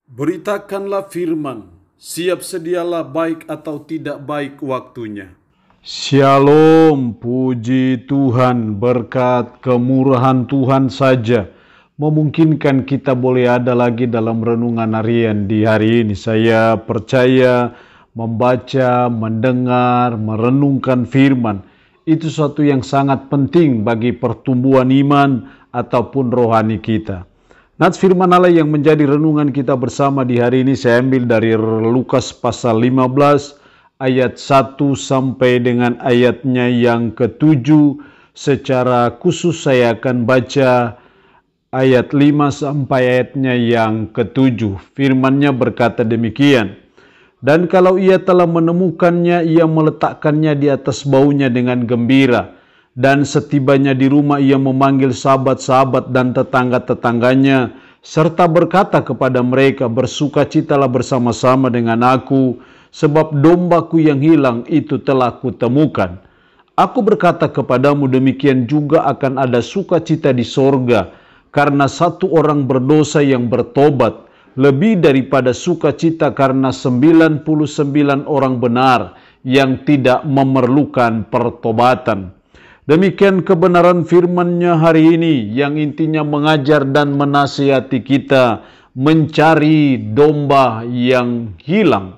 Beritakanlah firman, siap sedialah baik atau tidak baik waktunya. Shalom, puji Tuhan, berkat kemurahan Tuhan saja memungkinkan kita boleh ada lagi dalam renungan harian di hari ini. Saya percaya membaca, mendengar, merenungkan firman itu suatu yang sangat penting bagi pertumbuhan iman ataupun rohani kita. Nats firman Allah yang menjadi renungan kita bersama di hari ini saya ambil dari Lukas pasal 15 ayat 1 sampai dengan ayatnya yang ke-7. Secara khusus saya akan baca ayat 5 sampai ayatnya yang ke-7. Firman-Nya berkata demikian. Dan kalau ia telah menemukannya, ia meletakkannya di atas baunya dengan gembira. Dan setibanya di rumah ia memanggil sahabat-sahabat dan tetangga-tetangganya, serta berkata kepada mereka, bersukacitalah bersama-sama dengan aku, sebab dombaku yang hilang itu telah kutemukan. Aku berkata kepadamu, demikian juga akan ada sukacita di sorga, karena satu orang berdosa yang bertobat, lebih daripada sukacita karena 99 orang benar yang tidak memerlukan pertobatan. Demikian kebenaran firman-Nya hari ini yang intinya mengajar dan menasihati kita mencari domba yang hilang.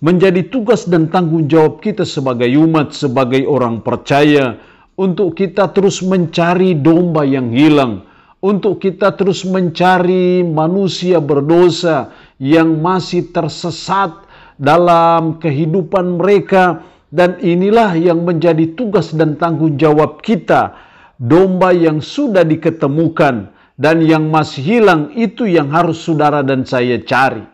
Menjadi tugas dan tanggung jawab kita sebagai umat, sebagai orang percaya, untuk kita terus mencari domba yang hilang, untuk kita terus mencari manusia berdosa yang masih tersesat dalam kehidupan mereka. Dan inilah yang menjadi tugas dan tanggung jawab kita. Domba yang sudah diketemukan dan yang masih hilang itu yang harus saudara dan saya cari.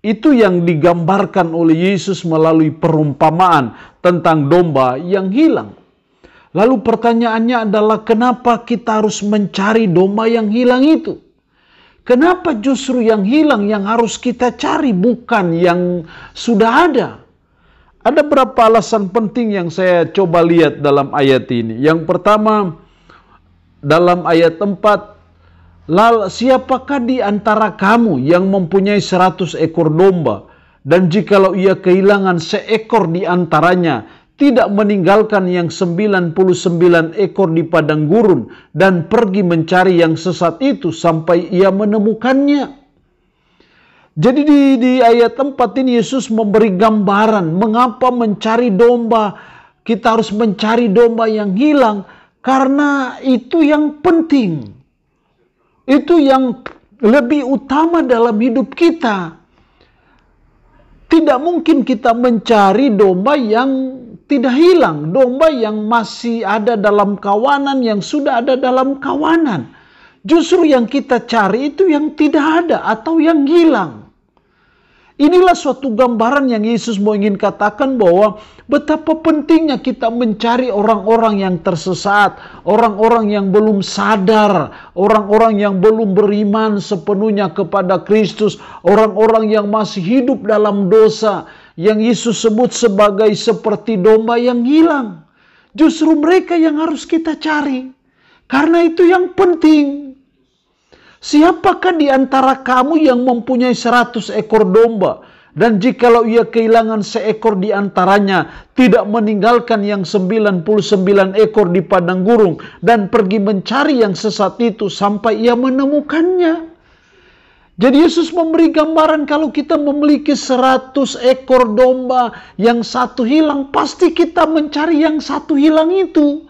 Itu yang digambarkan oleh Yesus melalui perumpamaan tentang domba yang hilang. Lalu pertanyaannya adalah kenapa kita harus mencari domba yang hilang itu? Kenapa justru yang hilang yang harus kita cari bukan yang sudah ada? Ada beberapa alasan penting yang saya coba lihat dalam ayat ini. Yang pertama, dalam ayat 4, lalu siapakah di antara kamu yang mempunyai 100 ekor domba, dan jikalau ia kehilangan seekor di antaranya, tidak meninggalkan yang 99 ekor di padang gurun, dan pergi mencari yang sesat itu sampai ia menemukannya. Jadi di ayat 4 ini Yesus memberi gambaran mengapa mencari domba. Kita harus mencari domba yang hilang karena itu yang penting. Itu yang lebih utama dalam hidup kita. Tidak mungkin kita mencari domba yang tidak hilang. Domba yang masih ada dalam kawanan, yang sudah ada dalam kawanan. Justru yang kita cari itu yang tidak ada atau yang hilang. Inilah suatu gambaran yang Yesus mau ingin katakan bahwa betapa pentingnya kita mencari orang-orang yang tersesat, orang-orang yang belum sadar, orang-orang yang belum beriman sepenuhnya kepada Kristus, orang-orang yang masih hidup dalam dosa, yang Yesus sebut sebagai seperti domba yang hilang. Justru mereka yang harus kita cari, karena itu yang penting. Siapakah di antara kamu yang mempunyai 100 ekor domba, dan jikalau ia kehilangan seekor di antaranya, tidak meninggalkan yang 99 ekor di padang gurun, dan pergi mencari yang sesat itu sampai ia menemukannya? Jadi Yesus memberi gambaran kalau kita memiliki 100 ekor domba, yang satu hilang, pasti kita mencari yang satu hilang itu.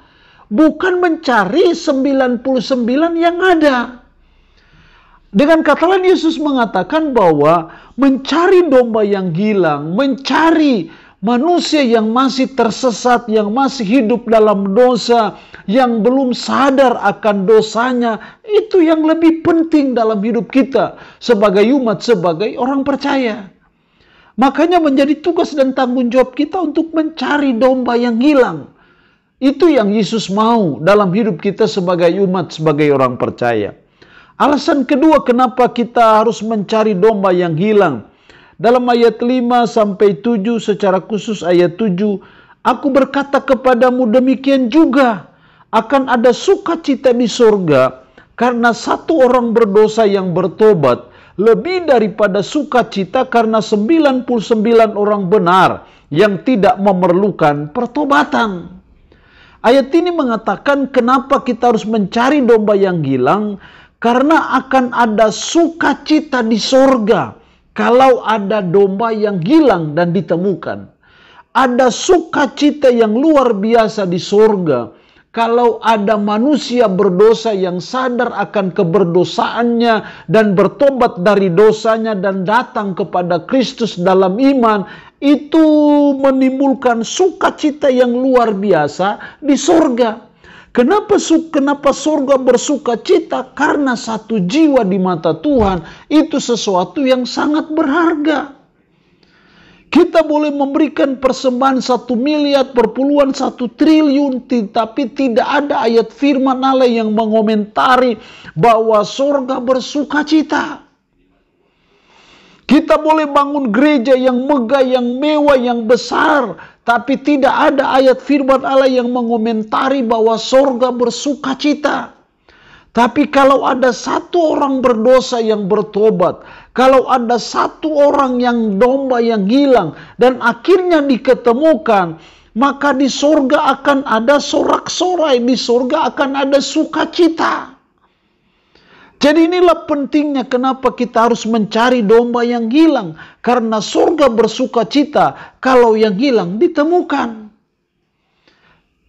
Bukan mencari 99 yang ada. Dengan kata lain Yesus mengatakan bahwa mencari domba yang hilang, mencari manusia yang masih tersesat, yang masih hidup dalam dosa, yang belum sadar akan dosanya, itu yang lebih penting dalam hidup kita sebagai umat, sebagai orang percaya. Makanya menjadi tugas dan tanggung jawab kita untuk mencari domba yang hilang. Itu yang Yesus mau dalam hidup kita sebagai umat, sebagai orang percaya. Alasan kedua kenapa kita harus mencari domba yang hilang. Dalam ayat 5 sampai 7, secara khusus ayat 7, aku berkata kepadamu demikian juga akan ada sukacita di surga karena satu orang berdosa yang bertobat lebih daripada sukacita karena 99 orang benar yang tidak memerlukan pertobatan. Ayat ini mengatakan kenapa kita harus mencari domba yang hilang, karena akan ada sukacita di sorga kalau ada domba yang hilang dan ditemukan. Ada sukacita yang luar biasa di sorga kalau ada manusia berdosa yang sadar akan keberdosaannya dan bertobat dari dosanya dan datang kepada Kristus dalam iman. Itu menimbulkan sukacita yang luar biasa di sorga. Kenapa sorga bersukacita? Karena satu jiwa di mata Tuhan itu sesuatu yang sangat berharga. Kita boleh memberikan persembahan 1 miliar, perpuluhan 1 triliun, tetapi tidak ada ayat firman Allah yang mengomentari bahwa sorga bersukacita. Kita boleh bangun gereja yang megah, yang mewah, yang besar, tapi tidak ada ayat firman Allah yang mengomentari bahwa sorga bersukacita. Tapi kalau ada satu orang berdosa yang bertobat, kalau ada satu orang yang domba yang hilang dan akhirnya diketemukan, maka di sorga akan ada sorak-sorai, di sorga akan ada sukacita. Jadi inilah pentingnya kenapa kita harus mencari domba yang hilang. Karena surga bersukacita kalau yang hilang ditemukan.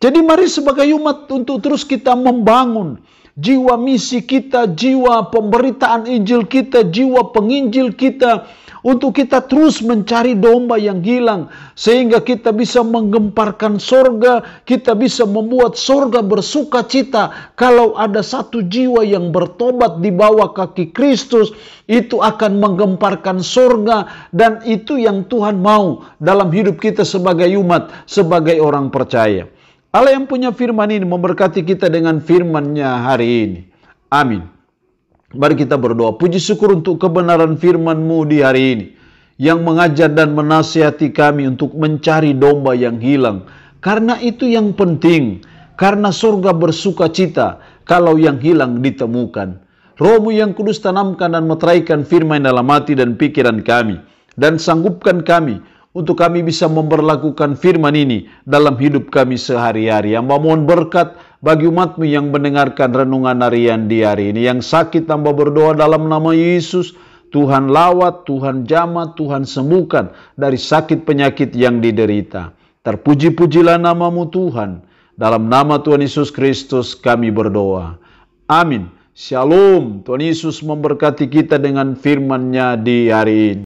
Jadi mari sebagai umat untuk terus kita membangun jiwa misi kita, jiwa pemberitaan Injil kita, jiwa penginjil kita. Untuk kita terus mencari domba yang hilang. Sehingga kita bisa menggemparkan sorga. Kita bisa membuat sorga bersukacita. Kalau ada satu jiwa yang bertobat di bawah kaki Kristus. Itu akan menggemparkan sorga. Dan itu yang Tuhan mau dalam hidup kita sebagai umat. Sebagai orang percaya. Allah yang punya firman ini memberkati kita dengan firman-Nya hari ini. Amin. Mari kita berdoa. Puji syukur untuk kebenaran firman-Mu di hari ini. Yang mengajar dan menasihati kami untuk mencari domba yang hilang. Karena itu yang penting. Karena surga bersukacita kalau yang hilang ditemukan. Roh-Mu yang kudus tanamkan dan meteraikan firman dalam hati dan pikiran kami. Dan sanggupkan kami untuk kami bisa memperlakukan firman ini dalam hidup kami sehari-hari. Yang mohon berkat bagi umat-Mu yang mendengarkan renungan harian di hari ini. Yang sakit tambah berdoa dalam nama Yesus. Tuhan lawat, Tuhan jamah, Tuhan sembuhkan dari sakit penyakit yang diderita. Terpuji-pujilah nama-Mu Tuhan. Dalam nama Tuhan Yesus Kristus kami berdoa. Amin. Shalom. Tuhan Yesus memberkati kita dengan firman-Nya di hari ini.